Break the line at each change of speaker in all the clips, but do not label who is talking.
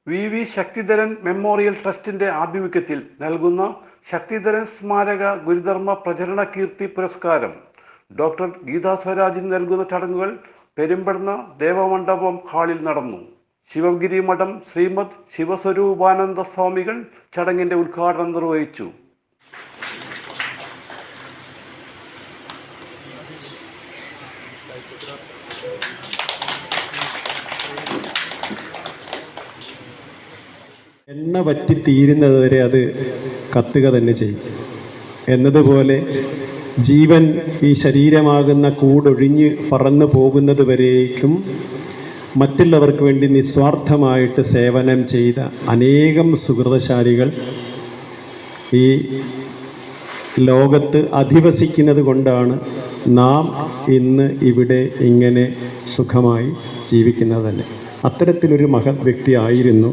V Sakthidharan memorial ട്രസ്റ്റിന്റെ ആഭിമുഖ്യത്തിൽ നൽകുന്ന ശക്തിധരൻ സ്മാരക ഗുരുധർമ്മ പ്രചരണ കീർത്തി പുരസ്കാരം ഡോക്ടർ ഗീതാ സ്വരാജിന് നൽകുന്ന ചടങ്ങുകൾ പെരുമ്പടന്ന ദേവമണ്ഡപം ഹാളിൽ നടന്നു. ശിവഗിരി മഠം ശ്രീമദ് ശിവസ്വരൂപാനന്ദ സ്വാമികൾ ചടങ്ങിന്റെ ഉദ്ഘാടനം നിർവഹിച്ചു.
എണ്ണ വറ്റി തീരുന്നതുവരെ അത് കത്തുക തന്നെ ചെയ്യും എന്നതുപോലെ ജീവൻ ഈ ശരീരമാകുന്ന കൂടൊഴിഞ്ഞ് പറന്നു പോകുന്നത് വരേക്കും മറ്റുള്ളവർക്ക് വേണ്ടി നിസ്വാർത്ഥമായിട്ട് സേവനം ചെയ്ത അനേകം സുഹൃതശാലികൾ ഈ ലോകത്ത് അധിവസിക്കുന്നത് കൊണ്ടാണ് നാം ഇന്ന് ഇവിടെ ഇങ്ങനെ സുഖമായി ജീവിക്കുന്നത് തന്നെ. അത്തരത്തിലൊരു മഹത് വ്യക്തിയായിരുന്നു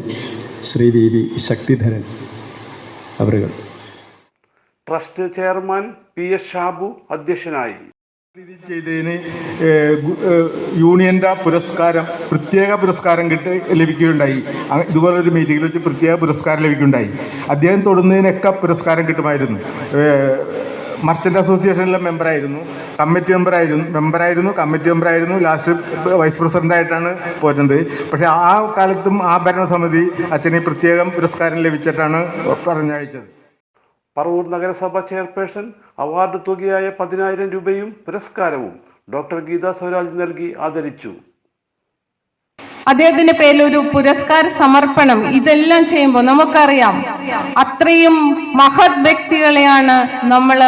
ശ്രീ വി ശക്തിധരൻ അവരുകൾ.
ട്രസ്റ്റ് ചെയർമാൻ PS ഷാബു അധ്യക്ഷനായി.
ചെയ്തതിന് യൂണിയൻ്റെ പുരസ്കാരം പ്രത്യേക പുരസ്കാരം ലഭിക്കുകയുണ്ടായി. ഇതുപോലൊരു മീറ്റിങ്ങിൽ വെച്ച് പ്രത്യേക പുരസ്കാരം ലഭിക്കുകയുണ്ടായി. അദ്ദേഹം തൊടുന്നതിനൊക്കെ പുരസ്കാരം കിട്ടുമായിരുന്നു. മർച്ചൻ്റ് അസോസിയേഷനിലെ മെമ്പറായിരുന്നു, കമ്മിറ്റി മെമ്പറായിരുന്നു, കമ്മിറ്റി മെമ്പറായിരുന്നു, ലാസ്റ്റ് വൈസ് പ്രസിഡൻ്റായിട്ടാണ് പോരുന്നത്. പക്ഷേ ആ കാലത്തും ആ ഭരണസമിതി അച്ഛന് പ്രത്യേകം പുരസ്കാരം ലഭിച്ചിട്ടാണ് പറഞ്ഞയച്ചത്.
പറവൂർ നഗരസഭ ചെയർപേഴ്സൺ അവാർഡ് തുകയായ 10,000 രൂപയും പുരസ്കാരവും ഡോക്ടർ ഗീതാ സ്വരാജ് നൽകി ആദരിച്ചു.
അദ്ദേഹത്തിന്റെ പേരിൽ ഒരു പുരസ്കാര സമർപ്പണം, ഇതെല്ലാം ചെയ്യുമ്പോൾ നമുക്കറിയാം അത്രയും മഹത് വ്യക്തികളെയാണ് നമ്മൾ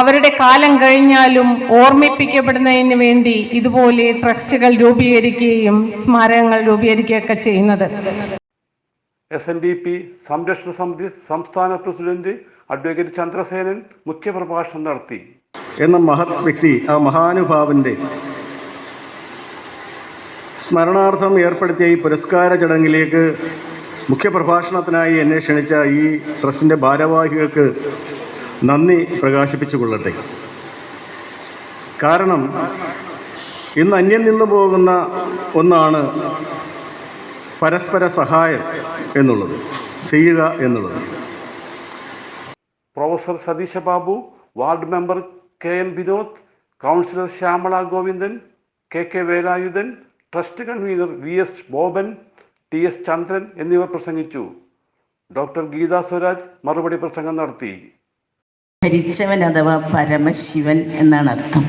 അവരുടെ കാലം കഴിഞ്ഞാലും ഓർമ്മിപ്പിക്കപ്പെടുന്നതിന് വേണ്ടി ഇതുപോലെ ട്രസ്റ്റുകൾ രൂപീകരിക്കുകയും സ്മാരകങ്ങൾ രൂപീകരിക്കുകയൊക്കെ ചെയ്യുന്നത്.
SNDP സംരക്ഷണ സമിതി സംസ്ഥാന പ്രസിഡന്റ് അഡ്വക്കേറ്റ് ചന്ദ്രസേനൻ മുഖ്യപ്രഭാഷണം നടത്തി.
എന്ന മഹത് വ്യക്തി, ആ മഹാനുഭാവന്റെ സ്മരണാർത്ഥം ഏർപ്പെടുത്തിയ ഈ പുരസ്കാര ചടങ്ങിലേക്ക് മുഖ്യപ്രഭാഷണത്തിനായി എന്നെ ക്ഷണിച്ച ഈ ട്രസ്റ്റിൻ്റെ ഭാരവാഹികൾക്ക് നന്ദി പ്രകാശിപ്പിച്ചുകൊള്ളട്ടെ. കാരണം ഇന്ന് അന്യം നിന്നു പോകുന്ന ഒന്നാണ് പരസ്പര സഹായം എന്നുള്ളത്, ചെയ്യുക എന്നുള്ളത്.
Professor Satheesh Babu, ward member KN Vinod, councillor Shyamala Govindan, KK Velayudhan, trust convener VS Boban, TS Chandran എന്നിവർ പ്രസംഗിച്ചു. ഡോക്ടർ ഗീതാ സ്വരാജ് മറുപടി പ്രസംഗം നടത്തി.
ധരിച്ചവൻ അഥവാ പരമശിവൻ എന്നാണ് അർത്ഥം.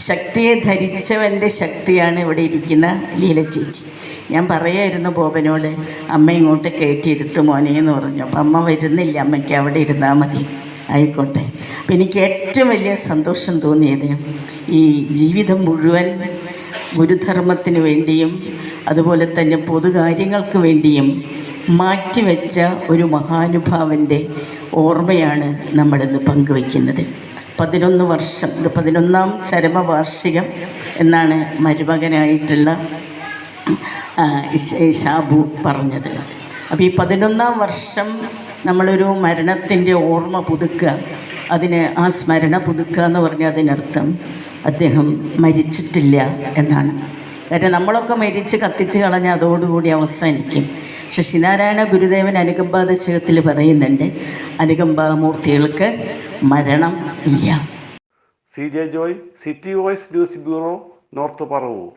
ശക്തിയെ ധരിച്ചവൻ്റെ ശക്തിയാണ് ഇവിടെ ഇരിക്കുന്ന ലീല ചേച്ചി. ഞാൻ പറയായിരുന്നു ബോബനോട്, അമ്മ ഇങ്ങോട്ട് കയറ്റിയിരുത്തു മോനെ എന്ന് പറഞ്ഞു. അപ്പം അമ്മ വരുന്നില്ല, അമ്മയ്ക്ക് അവിടെ ഇരുന്നാൽ മതി. ആയിക്കോട്ടെ. അപ്പം എനിക്ക് ഏറ്റവും വലിയ സന്തോഷം തോന്നിയത് ഈ ജീവിതം മുഴുവൻ ഗുരുധർമ്മത്തിന് വേണ്ടിയും അതുപോലെ തന്നെ പൊതുകാര്യങ്ങൾക്ക് വേണ്ടിയും മാറ്റിവെച്ച ഒരു മഹാനുഭാവൻ്റെ ഓർമ്മയാണ് നമ്മളിന്ന് പങ്കുവയ്ക്കുന്നത്. 11 വർഷം, ഇത് 11ാം ചരമവാർഷികം എന്നാണ് മരുമകനായിട്ടുള്ള ഷാബു പറഞ്ഞത്. അപ്പോൾ ഈ 11ാം വർഷം നമ്മളൊരു മരണത്തിൻ്റെ ഓർമ്മ പുതുക്കുക, അതിന് ആ സ്മരണ പുതുക്കുക എന്ന് പറഞ്ഞാൽ അതിനർത്ഥം അദ്ദേഹം മരിച്ചിട്ടില്ല എന്നാണ്. കാരണം നമ്മളൊക്കെ മരിച്ച് കത്തിച്ച് കളഞ്ഞാൽ അതോടുകൂടി അവസാനിക്കും. പക്ഷെ ശ്രീനാരായണ ഗുരുദേവൻ അനുകമ്പാദശകത്തിൽ പറയുന്നുണ്ട്, അനുകമ്പാമൂർത്തികൾക്ക് മരണം ഇല്ല.
CJ Joy, city voice news bureau, north Paravur.